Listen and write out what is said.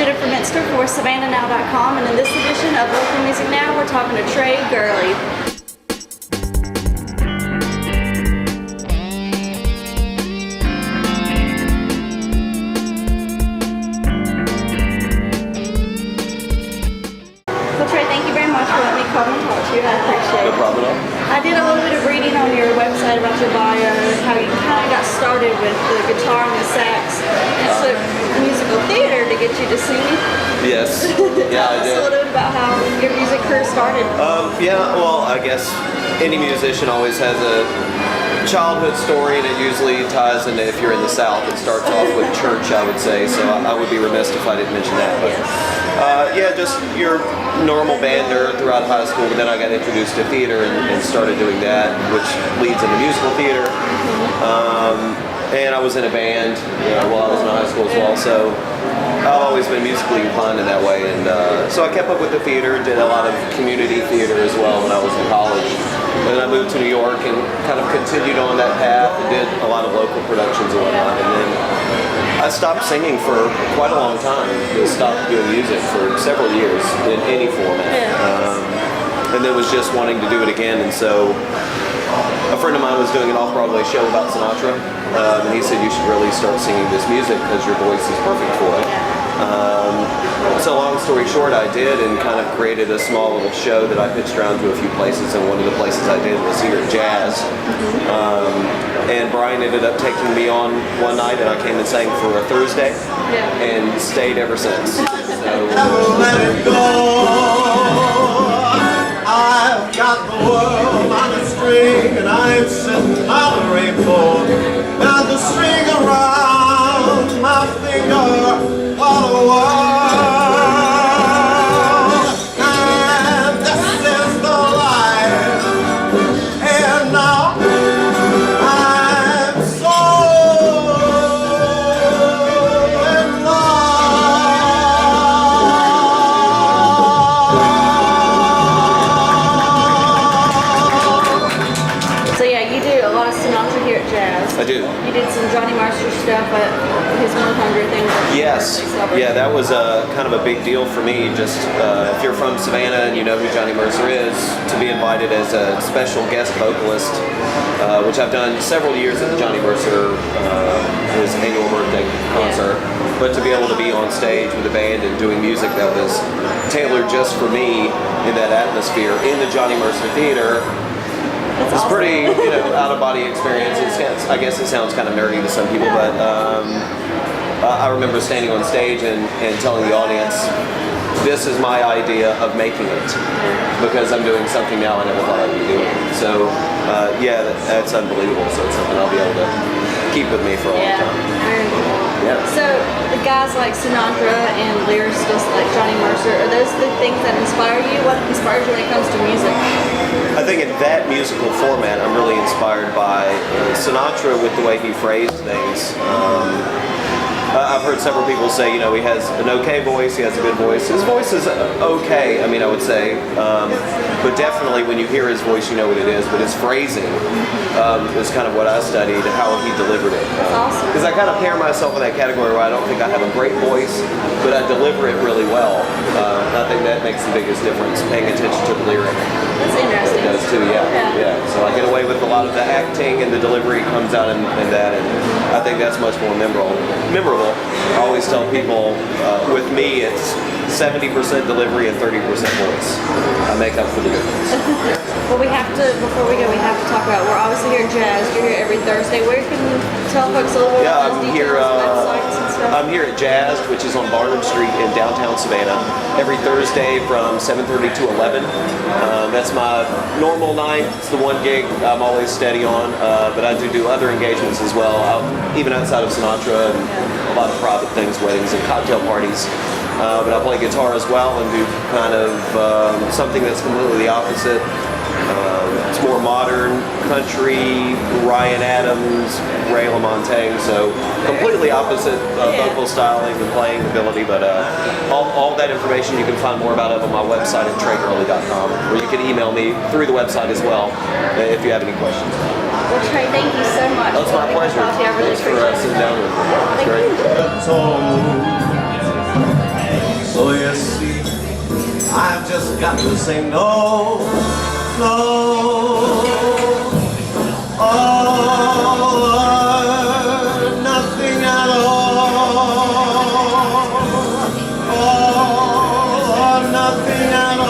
Jennifer Minster for SavannahNow.com, and in this edition of Local Music Now, we're talking to Trae Gurley. Well, Trae, thank you very much for letting me come and talk to you. I appreciate it. No problem at all. I did a little bit of reading on your website about your bio, how you kind of got started with the guitar and the sax, and took musical theater to get you to sing. Yes. Yeah, I Tell us did. a little bit about how your music career started. Yeah, well, I guess any musician always has a childhood story, and it usually ties into, if you're in the South, it starts off with church, I would say, so I would be remiss if I didn't mention that. But yeah, just your normal band nerd throughout high school, but then I got introduced to theater and started doing that, which leads into musical theater. And I was in a band while I was in high school as well, so I've always been musically inclined in that way. And so I kept up with the theater, did a lot of community theater as well when I was in college. And then I moved to New York and kind of continued on that path and did a lot of local productions and whatnot. And then I stopped singing for quite a long time. I stopped doing music for several years in any format. And then was just wanting to do it again. And so a friend of mine was doing an off-Broadway show about Sinatra, and he said, you should really start singing this music because your voice is perfect for it. So long story short, I did, and kind of created a small little show that I pitched around to a few places, and one of the places I did was here at Jazz. And Brian ended up taking me on one night, and I came and sang for a Thursday, and stayed ever since. So, Let it go. I've got the world on a string, and I'm sitting on a rainbow. Got the string around my finger, what a world. And this is the life. And now I'm so in love. So yeah, you do a lot of Sinatra here at Jazz. I do. You did some Johnny Mercer stuff at his 100 things. Yes, yeah, that was kind of a big deal for me. Just if you're from Savannah and you know who Johnny Mercer is, to be invited as a special guest vocalist, which I've done several years at the Johnny Mercer, his annual birthday concert. But to be able to be on stage with a band and doing music that was tailored just for me in that atmosphere in the Johnny Mercer Theater. That's It's awesome. pretty, out-of-body experience. I guess it sounds kind of nerdy to some people, but I remember standing on stage and telling the audience, this is my idea of making it, because I'm doing something now I never thought I'd be doing. So, yeah, that's unbelievable. So it's something I'll be able to keep with me for a long time. Very cool. Yeah. So the guys like Sinatra and lyricists like Johnny Mercer, are those the things that inspire you? What inspires you when it comes to music? I think in that musical format, I'm really inspired by Sinatra with the way he phrased things. I've heard several people say, he has an okay voice, he has a good voice. His voice is okay, I would say, but definitely when you hear his voice, you know what it is. But his phrasing is kind of what I studied, how he delivered it. Awesome. Because I kind of pair myself in that category where I don't think I have a great voice, but I deliver it really well. I think that makes the biggest difference, paying attention to the lyric. That's interesting. It does too, yeah. So I get away with a lot of the acting, and the delivery comes out in that, and I think that's much more memorable. I always tell people, with me, it's 70% delivery and 30% voice. I make up for the difference. Well, before we go, we have to talk about, we're obviously here at Jazz. You're here every Thursday. Where can you tell folks a little bit about those details, websites and stuff? I'm here at Jazz, which is on Barnum Street in downtown Savannah, every Thursday from 7:30 to 11. That's my normal night. It's the one gig I'm always steady on, but I do other engagements as well, even outside of Sinatra, and a lot of private things, weddings and cocktail parties. But I play guitar as well and do kind of something that's completely the opposite. It's more modern, country, Ryan Adams, Ray LaMontagne, so completely opposite vocal styling and playing ability, but all that information you can find more about it on my website at TraeGurley.com, or you can email me through the website as well if you have any questions. Well, Trae, thank you so much. That's my pleasure. I really Thanks for appreciate it. sitting down with me. It's great. Thank you. got to say no, no. Or nothing at all. Or nothing at all.